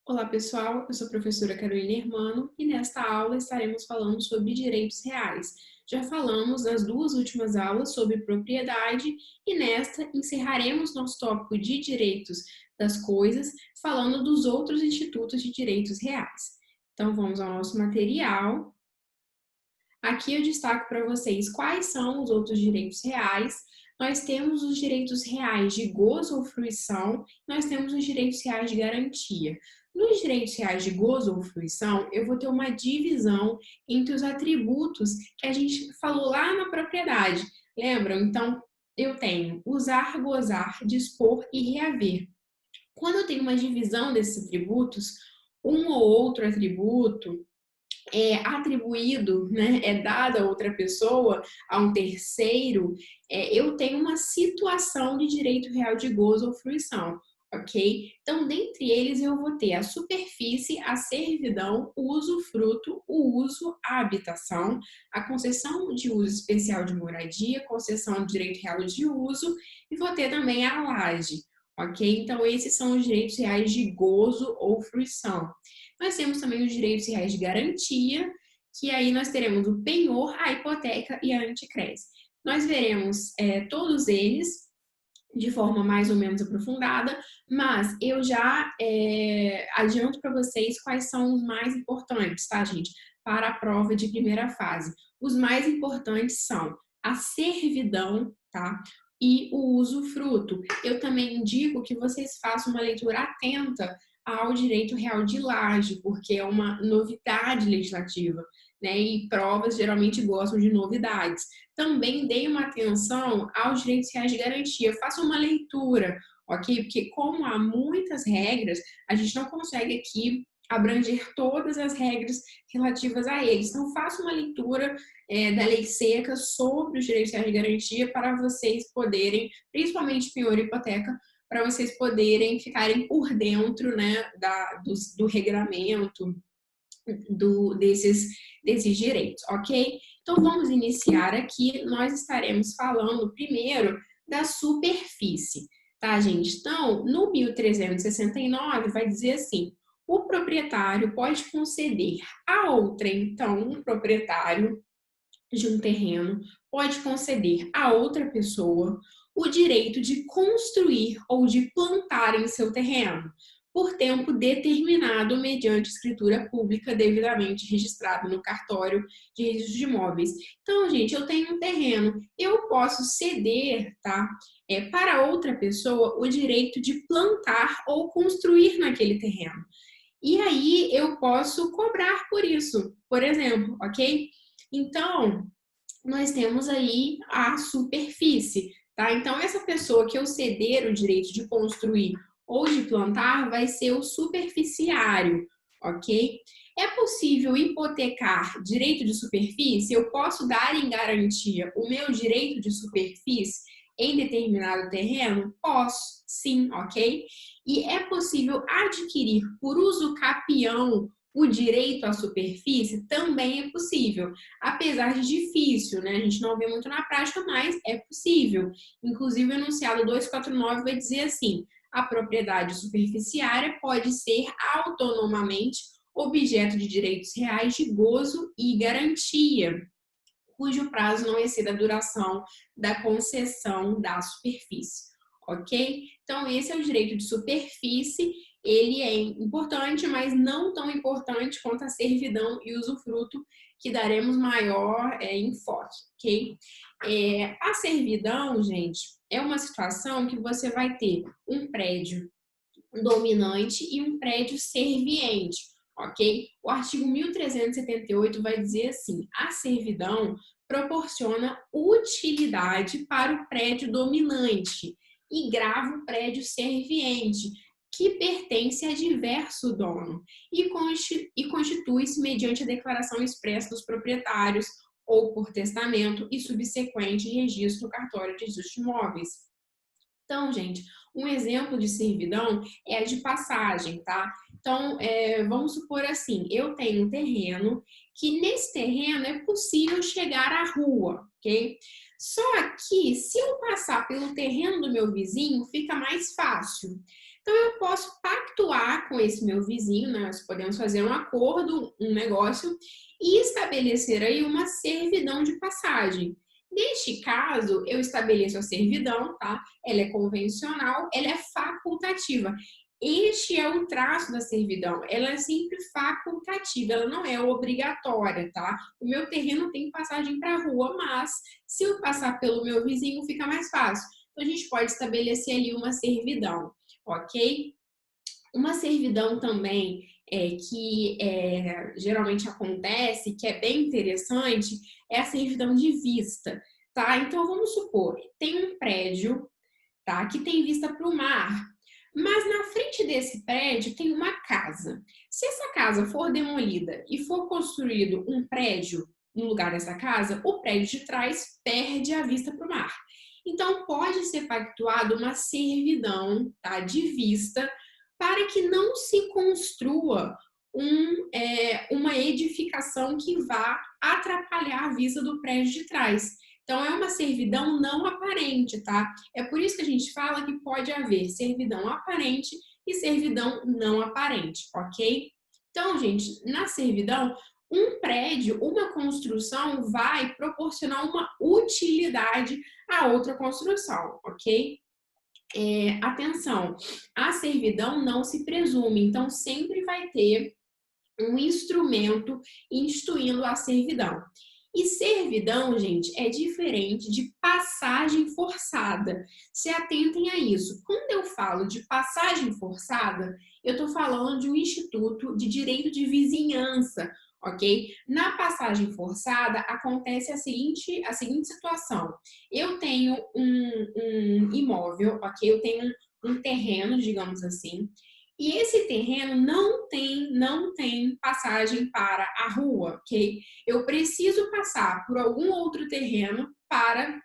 Olá, pessoal. Eu sou a professora Carolina Hermano e nesta aula estaremos falando sobre direitos reais. Já falamos nas duas últimas aulas sobre propriedade e nesta encerraremos nosso tópico de direitos das coisas, falando dos outros institutos de direitos reais. Então, vamos ao nosso material. Aqui eu destaco para vocês quais são os outros direitos reais. Nós temos os direitos reais de gozo ou fruição, nós temos os direitos reais de garantia. Nos direitos reais de gozo ou fruição, eu vou ter uma divisão entre os atributos que a gente falou lá na propriedade. Lembram? Então, eu tenho usar, gozar, dispor e reaver. Quando eu tenho uma divisão desses atributos, um ou outro atributo é atribuído, né, é dado a outra pessoa, a um terceiro, eu tenho uma situação de direito real de gozo ou fruição, ok? Então, dentre eles, eu vou ter a superfície, a servidão, o usufruto, o uso, a habitação, a concessão de uso especial de moradia, concessão de direito real de uso, e vou ter também a laje, ok? Então, esses são os direitos reais de gozo ou fruição. Nós temos também os direitos reais de garantia, que aí nós teremos o penhor, a hipoteca e a anticrese. Nós veremos todos eles de forma mais ou menos aprofundada, mas eu já adianto para vocês quais são os mais importantes, tá, gente? Para a prova de primeira fase. Os mais importantes são a servidão, tá? E o usufruto. Eu também indico que vocês façam uma leitura atenta ao direito real de laje, porque é uma novidade legislativa, né? E provas geralmente gostam de novidades. Também dê uma atenção aos direitos reais de garantia, faça uma leitura, ok? Porque como há muitas regras, a gente não consegue aqui abranger todas as regras relativas a eles. Então, faça uma leitura da lei seca sobre os direitos reais de garantia para vocês poderem, principalmente penhor e hipoteca, para vocês poderem ficarem por dentro, né, do regramento desses direitos, ok? Então, vamos iniciar aqui. Nós estaremos falando primeiro da superfície, tá, gente? Então, no 1369, vai dizer assim: o proprietário pode conceder a outrem, então, um proprietário de um terreno pode conceder a outra pessoa o direito de construir ou de plantar em seu terreno, por tempo determinado mediante escritura pública devidamente registrado no cartório de registro de imóveis. Então, gente, eu tenho um terreno, eu posso ceder, tá, para outra pessoa o direito de plantar ou construir naquele terreno. E aí eu posso cobrar por isso, por exemplo, ok? Então, nós temos aí a superfície, tá? Então, essa pessoa que eu ceder o direito de construir ou de plantar vai ser o superficiário, ok? É possível hipotecar direito de superfície? Eu posso dar em garantia o meu direito de superfície em determinado terreno? Posso, sim, ok? E é possível adquirir por uso capião o direito à superfície? Também é possível, apesar de difícil, né? A gente não vê muito na prática, mas é possível. Inclusive, o enunciado 249 vai dizer assim: a propriedade superficiária pode ser autonomamente objeto de direitos reais de gozo e garantia, cujo prazo não exceda a duração da concessão da superfície, ok? Então, esse é o direito de superfície. Ele é importante, mas não tão importante quanto a servidão e usufruto, que daremos maior enfoque, ok? A servidão, gente, é uma situação que você vai ter um prédio dominante e um prédio serviente, ok? O artigo 1378 vai dizer assim: a servidão proporciona utilidade para o prédio dominante e grava o prédio serviente, que pertence a diverso dono e constitui-se mediante a declaração expressa dos proprietários ou por testamento e subsequente registro no cartório de registro de imóveis. Então, gente, um exemplo de servidão é a de passagem, tá? Então, vamos supor assim, eu tenho um terreno, que nesse terreno é possível chegar à rua, ok? Só que, se eu passar pelo terreno do meu vizinho, fica mais fácil. Então, eu posso pactuar com esse meu vizinho, né? Nós podemos fazer um acordo, um negócio, e estabelecer aí uma servidão de passagem. Neste caso, eu estabeleço a servidão, tá? Ela é convencional, ela é facultativa. Este é o traço da servidão, ela é sempre facultativa, ela não é obrigatória, tá? O meu terreno tem passagem para a rua, mas se eu passar pelo meu vizinho, fica mais fácil. Então, a gente pode estabelecer ali uma servidão, ok? Uma servidão também geralmente acontece, que é bem interessante, é a servidão de vista, tá? Então, vamos supor, tem um prédio, tá? Que tem vista para o mar, mas na frente desse prédio tem uma casa. Se essa casa for demolida e for construído um prédio no lugar dessa casa, o prédio de trás perde a vista para o mar. Então, pode ser pactuado uma servidão, tá, de vista para que não se construa uma edificação que vá atrapalhar a vista do prédio de trás. Então, é uma servidão não aparente, tá? É por isso que a gente fala que pode haver servidão aparente e servidão não aparente, ok? Então, gente, na servidão, um prédio, uma construção vai proporcionar uma utilidade a outra construção, ok? Atenção, a servidão não se presume, então sempre vai ter um instrumento instituindo a servidão. E servidão, gente, é diferente de passagem forçada. Se atentem a isso. Quando eu falo de passagem forçada, eu estou falando de um instituto de direito de vizinhança, ok? Na passagem forçada, acontece a seguinte situação. Eu tenho um imóvel, ok? Eu tenho um terreno, digamos assim, e esse terreno não tem passagem para a rua, ok? Eu preciso passar por algum outro terreno para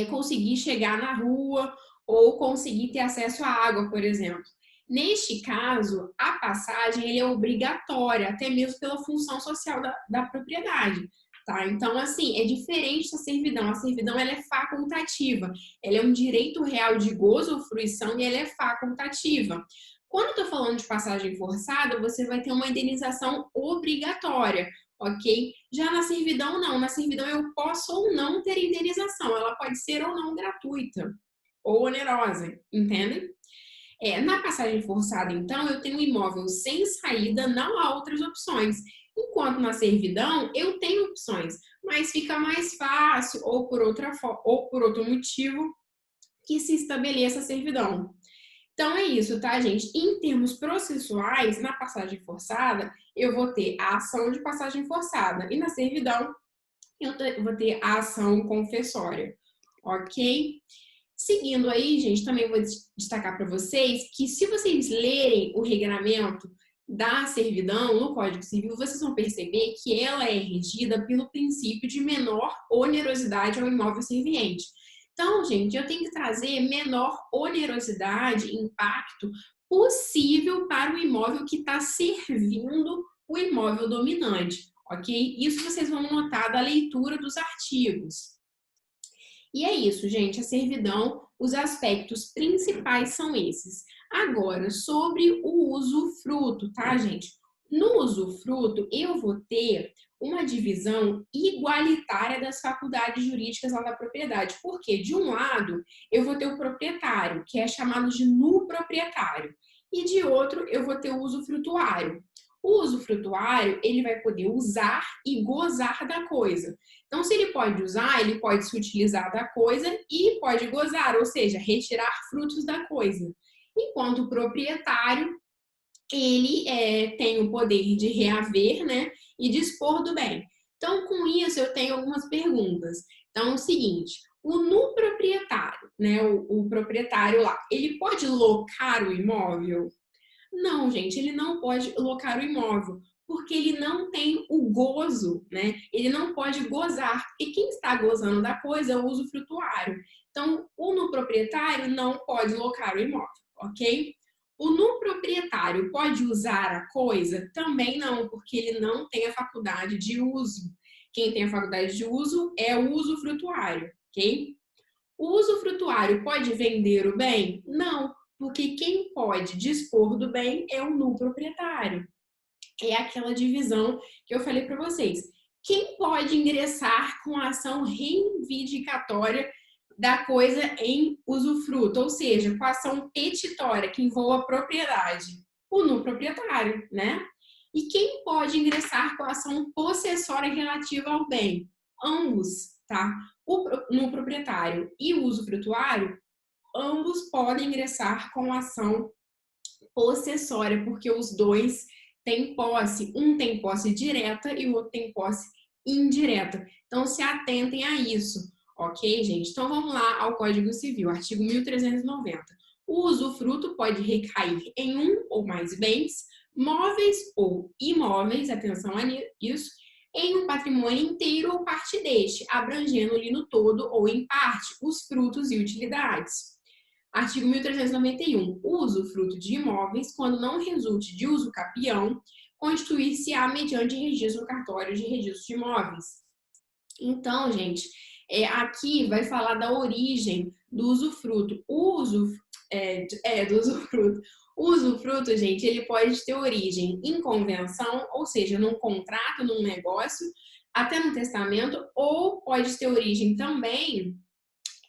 conseguir chegar na rua ou conseguir ter acesso à água, por exemplo. Neste caso, a passagem é obrigatória, até mesmo pela função social da propriedade. Tá? Então, assim, é diferente da servidão. A servidão ela é facultativa, ela é um direito real de gozo ou fruição e ela é facultativa. Quando eu estou falando de passagem forçada, você vai ter uma indenização obrigatória, ok? Já na servidão, não. Na servidão, eu posso ou não ter indenização. Ela pode ser ou não gratuita ou onerosa, entendem? Na passagem forçada, então, eu tenho um imóvel sem saída, não há outras opções. Enquanto na servidão, eu tenho opções, mas fica mais fácil ou por outro motivo que se estabeleça a servidão. Então é isso, tá, gente? Em termos processuais, na passagem forçada, eu vou ter a ação de passagem forçada e na servidão eu vou ter a ação confessória, ok? Seguindo aí, gente, também vou destacar para vocês que se vocês lerem o regramento da servidão no Código Civil, vocês vão perceber que ela é regida pelo princípio de menor onerosidade ao imóvel serviente. Então, gente, eu tenho que trazer menor onerosidade, impacto possível para o imóvel que está servindo o imóvel dominante, ok? Isso vocês vão notar da leitura dos artigos. E é isso, gente, a servidão, os aspectos principais são esses. Agora, sobre o usufruto, tá, gente? No usufruto, eu vou ter uma divisão igualitária das faculdades jurídicas lá da propriedade. Porque, de um lado, eu vou ter o proprietário, que é chamado de nuproprietário, e de outro, eu vou ter o usufrutuário. O usufrutuário, ele vai poder usar e gozar da coisa. Então, se ele pode usar, ele pode se utilizar da coisa e pode gozar, ou seja, retirar frutos da coisa. Enquanto o proprietário, ele tem o poder de reaver, né, e dispor do bem. Então, com isso, eu tenho algumas perguntas. Então, é o seguinte, o nuproprietário, né, o proprietário lá, ele pode locar o imóvel? Não, gente, ele não pode locar o imóvel, porque ele não tem o gozo, né? Ele não pode gozar, porque quem está gozando da coisa é o usufrutuário. Então, o nuproprietário não pode locar o imóvel, ok? O nuproprietário pode usar a coisa? Também não, porque ele não tem a faculdade de uso. Quem tem a faculdade de uso é o usufrutuário, ok? O usufrutuário pode vender o bem? Não, Porque quem pode dispor do bem é o nu proprietário. É aquela divisão que eu falei para vocês. Quem pode ingressar com a ação reivindicatória da coisa em usufruto, ou seja, com a ação petitória que envolva a propriedade? O nu proprietário, né? E quem pode ingressar com a ação possessória relativa ao bem? Ambos, tá? O nu proprietário e o usufrutuário, ambos podem ingressar com a ação possessória, porque os dois têm posse. Um tem posse direta e o outro tem posse indireta. Então, se atentem a isso, ok, gente? Então, vamos lá ao Código Civil, artigo 1390. O usufruto pode recair em um ou mais bens, móveis ou imóveis, atenção a isso, em um patrimônio inteiro ou parte deste, abrangendo-lhe no todo ou em parte os frutos e utilidades. Artigo 1391. O usufruto de imóveis, quando não resulte de uso capião, constituir-se-á mediante registro no cartório de registro de imóveis. Então, gente, aqui vai falar da origem do usufruto. O usufruto, gente, ele pode ter origem em convenção, ou seja, num contrato, num negócio, até no testamento, ou pode ter origem também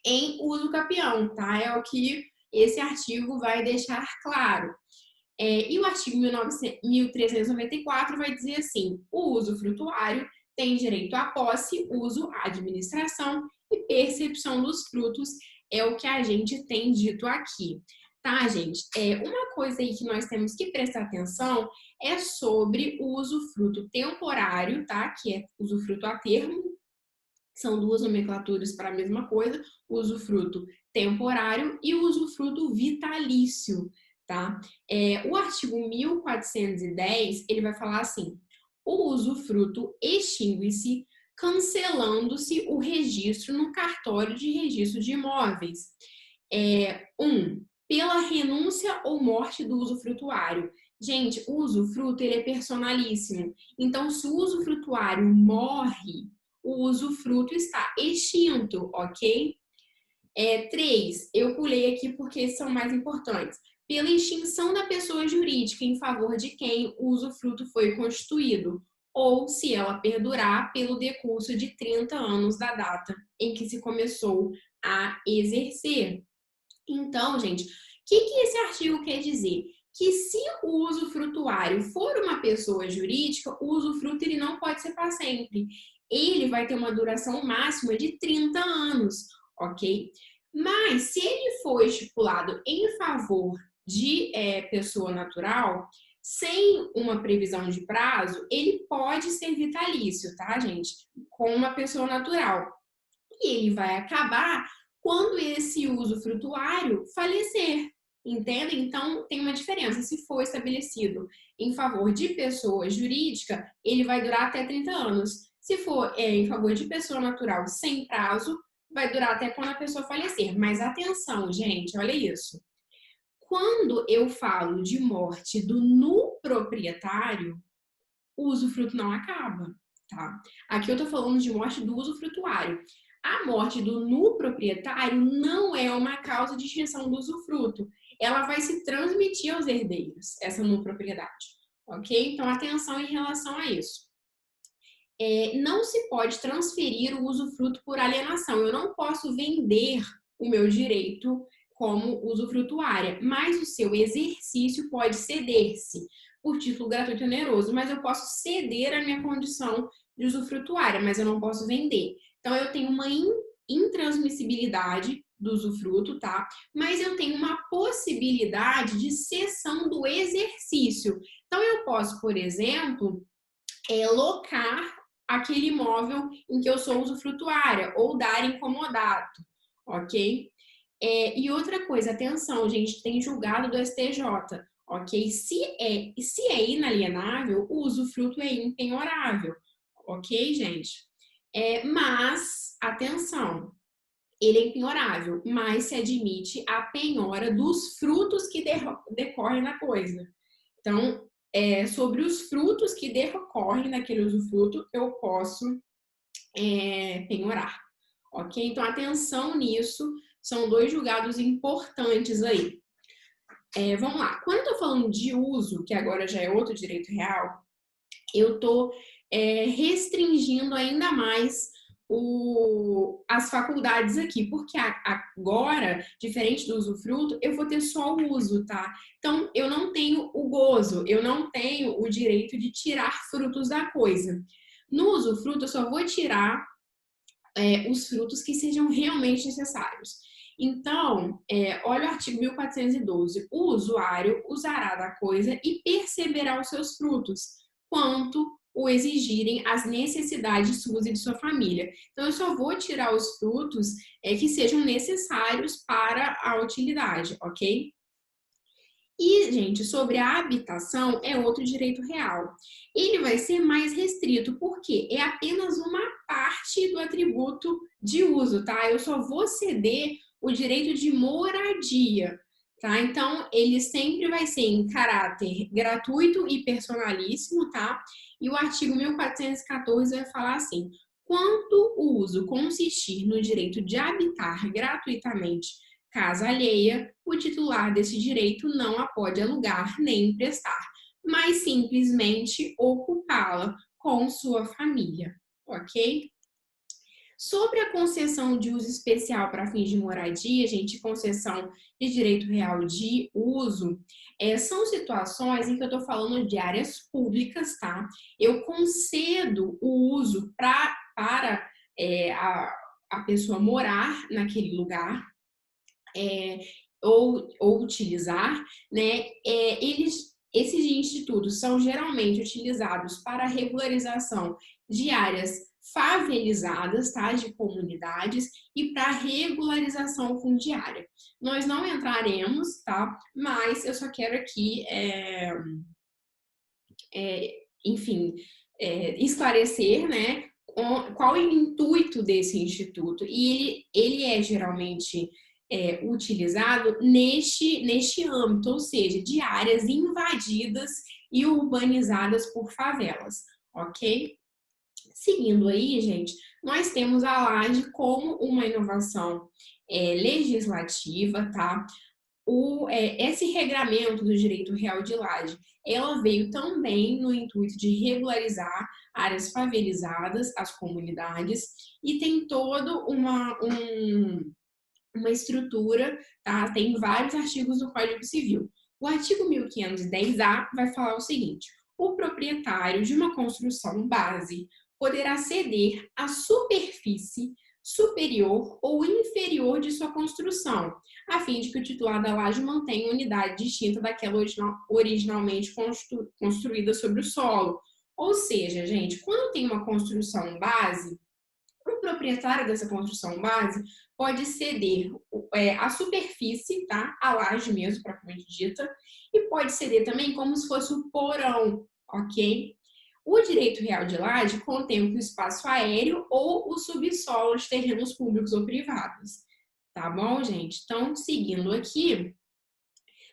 em uso capião, tá? É o que esse artigo vai deixar claro. E o artigo 1394 vai dizer assim: o usufrutuário tem direito à posse, uso, administração e percepção dos frutos, é o que a gente tem dito aqui. Tá, gente? Uma coisa aí que nós temos que prestar atenção é sobre o usufruto temporário, tá? Que é usufruto a termo. São duas nomenclaturas para a mesma coisa, o usufruto temporário e o usufruto vitalício, tá? O artigo 1410, ele vai falar assim: o usufruto extingue-se cancelando-se o registro no cartório de registro de imóveis. 1. Pela renúncia ou morte do usufrutuário. Gente, o usufruto, ele é personalíssimo. Então, se o usufrutuário morre, o usufruto está extinto, ok? 3, eu pulei aqui porque são mais importantes. Pela extinção da pessoa jurídica em favor de quem o usufruto foi constituído, ou se ela perdurar pelo decurso de 30 anos da data em que se começou a exercer. Então, gente, o que esse artigo quer dizer? Que se o usufrutuário for uma pessoa jurídica, o usufruto ele não pode ser para sempre. Ele vai ter uma duração máxima de 30 anos, ok? Mas se ele for estipulado em favor de pessoa natural, sem uma previsão de prazo, ele pode ser vitalício, tá, gente? Com uma pessoa natural. E ele vai acabar quando esse usufrutuário falecer, entende? Então, tem uma diferença. Se for estabelecido em favor de pessoa jurídica, ele vai durar até 30 anos. Se for em favor de pessoa natural sem prazo, vai durar até quando a pessoa falecer. Mas atenção, gente, olha isso. Quando eu falo de morte do nu proprietário, o usufruto não acaba, tá? Aqui eu tô falando de morte do usufrutuário. A morte do nu proprietário não é uma causa de extinção do usufruto. Ela vai se transmitir aos herdeiros, essa nu propriedade, ok? Então, atenção em relação a isso. Não se pode transferir o usufruto por alienação. Eu não posso vender o meu direito como usufrutuária, mas o seu exercício pode ceder-se por título gratuito e oneroso, mas eu posso ceder a minha condição de usufrutuária, mas eu não posso vender. Então, eu tenho uma intransmissibilidade do usufruto, tá? Mas eu tenho uma possibilidade de cessão do exercício. Então, eu posso, por exemplo, locar aquele imóvel em que eu sou usufrutuária ou dar incomodato, ok? E outra coisa, atenção, gente, tem julgado do STJ, ok? Se é inalienável, o usufruto é impenhorável, ok, gente? Mas, atenção, ele é impenhorável, mas se admite a penhora dos frutos que decorrem da coisa. Então, sobre os frutos que decorrem daquele usufruto, eu posso penhorar, ok? Então, atenção nisso, são dois julgados importantes aí. vamos lá. Quando eu tô falando de uso, que agora já é outro direito real, eu tô restringindo ainda mais as faculdades aqui, porque agora, diferente do usufruto, eu vou ter só o uso, tá? Então, eu não tenho o gozo, eu não tenho o direito de tirar frutos da coisa. No usufruto, eu só vou tirar os frutos que sejam realmente necessários. Então, olha o artigo 1412. O usuário usará da coisa e perceberá os seus frutos, quanto o exigirem as necessidades suas e de sua família. Então, eu só vou tirar os frutos que sejam necessários para a utilidade, ok? E, gente, sobre a habitação é outro direito real. Ele vai ser mais restrito, porque é apenas uma parte do atributo de uso, tá? Eu só vou ceder o direito de moradia, tá? Então, ele sempre vai ser em caráter gratuito e personalíssimo, tá? E o artigo 1414 vai falar assim: quanto o uso consistir no direito de habitar gratuitamente casa alheia, o titular desse direito não a pode alugar nem emprestar, mas simplesmente ocupá-la com sua família, ok? Sobre a concessão de uso especial para fins de moradia, gente, concessão de direito real de uso, são situações em que eu estou falando de áreas públicas, tá? Eu concedo o uso para a pessoa morar naquele lugar, ou utilizar, né? Esses institutos são geralmente utilizados para a regularização de áreas favelizadas, tá? De comunidades e para regularização fundiária. Nós não entraremos, tá? Mas eu só quero aqui, enfim, esclarecer, né? Qual é o intuito desse instituto? E ele é geralmente utilizado neste âmbito, ou seja, de áreas invadidas e urbanizadas por favelas, ok? Seguindo aí, gente, nós temos a laje como uma inovação legislativa, tá? Esse regramento do direito real de laje, ela veio também no intuito de regularizar áreas favelizadas, as comunidades, e tem todo uma estrutura, tá? Tem vários artigos do Código Civil. O artigo 1510-A vai falar o seguinte: o proprietário de uma construção base poderá ceder a superfície superior ou inferior de sua construção, a fim de que o titular da laje mantenha unidade distinta daquela originalmente construída sobre o solo. Ou seja, gente, quando tem uma construção base, o proprietário dessa construção base pode ceder a superfície, tá? A laje mesmo, propriamente dita, e pode ceder também como se fosse o porão, ok? O direito real de laje contempla o espaço aéreo ou o subsolo de terrenos públicos ou privados. Tá bom, gente? Então, seguindo aqui,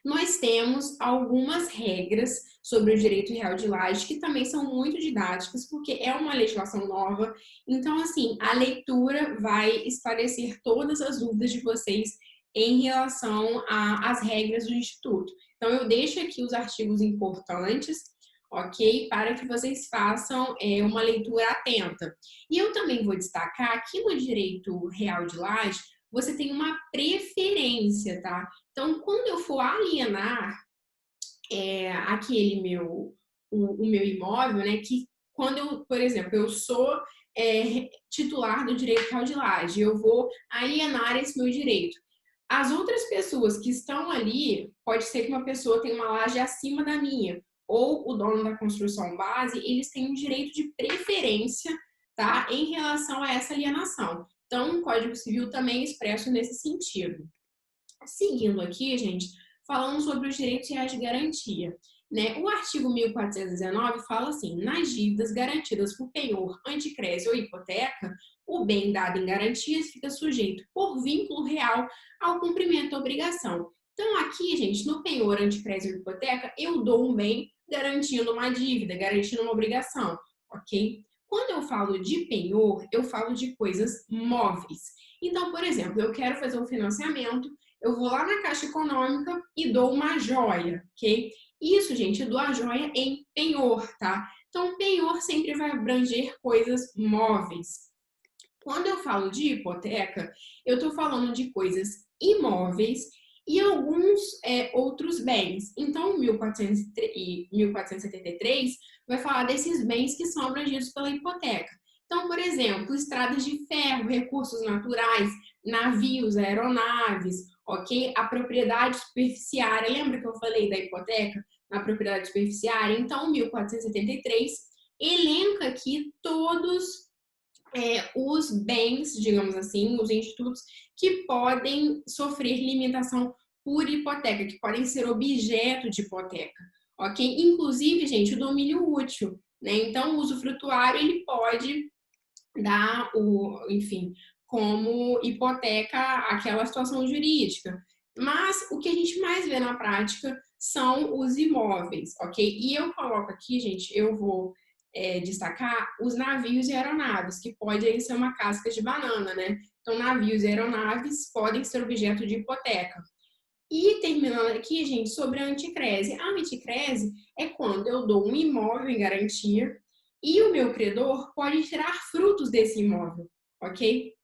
nós temos algumas regras sobre o direito real de laje que também são muito didáticas, porque é uma legislação nova. Então, assim, a leitura vai esclarecer todas as dúvidas de vocês em relação às regras do Instituto. Então, eu deixo aqui os artigos importantes, ok? Para que vocês façam uma leitura atenta. E eu também vou destacar que no direito real de laje, você tem uma preferência, tá? Então, quando eu for alienar o meu imóvel, né? Que quando eu, por exemplo, eu sou titular do direito real de laje, eu vou alienar esse meu direito. As outras pessoas que estão ali, pode ser que uma pessoa tenha uma laje acima da minha, ou o dono da construção base, eles têm um direito de preferência, tá? Em relação a essa alienação. Então, o Código Civil também é expresso nesse sentido. Seguindo aqui, gente, falando sobre os direitos reais de garantia. Né? O artigo 1419 fala assim: nas dívidas garantidas por penhor, anticrésito ou hipoteca, o bem dado em garantias fica sujeito, por vínculo real, ao cumprimento da obrigação. Então, aqui, gente, no penhor, anticrésito ou hipoteca, eu dou um bem garantindo uma dívida, garantindo uma obrigação, ok? Quando eu falo de penhor, eu falo de coisas móveis. Então, por exemplo, eu quero fazer um financiamento Eu vou lá na Caixa Econômica e dou uma joia, ok? Isso, gente, eu dou a joia em penhor, tá? Então, penhor sempre vai abranger coisas móveis. Quando eu falo de hipoteca, eu estou falando de coisas imóveis e alguns outros bens. Então, 1473 vai falar desses bens que são abrangidos pela hipoteca. Então, por exemplo, estradas de ferro, recursos naturais, navios, aeronaves, ok? A propriedade superficiária, lembra que eu falei da hipoteca na propriedade superficiária? Então, 1473 elenca aqui todos os bens, digamos assim, os institutos que podem sofrer limitação por hipoteca, que podem ser objeto de hipoteca, ok? Inclusive, gente, o domínio útil, né? Então, o usufrutuário, ele pode dar enfim, como hipoteca aquela situação jurídica. Mas o que a gente mais vê na prática são os imóveis, ok? E eu coloco aqui, gente, eu vou destacar os navios e aeronaves, que podem ser uma casca de banana, né? Então, navios e aeronaves podem ser objeto de hipoteca. E terminando aqui, gente, sobre a anticrese. A anticrese é quando eu dou um imóvel em garantia e o meu credor pode tirar frutos desse imóvel, ok?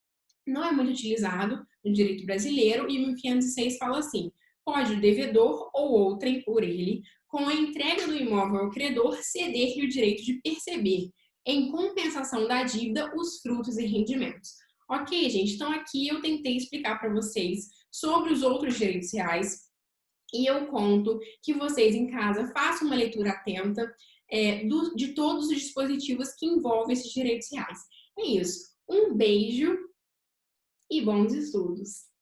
Não é muito utilizado no direito brasileiro e o 1506 fala assim: pode o devedor ou outrem por ele, com a entrega do imóvel ao credor, ceder-lhe o direito de perceber, em compensação da dívida, os frutos e rendimentos. Ok, gente, então aqui eu tentei explicar para vocês sobre os outros direitos reais e eu conto que vocês em casa façam uma leitura atenta de todos os dispositivos que envolvem esses direitos reais. É isso. Um beijo e bons estudos!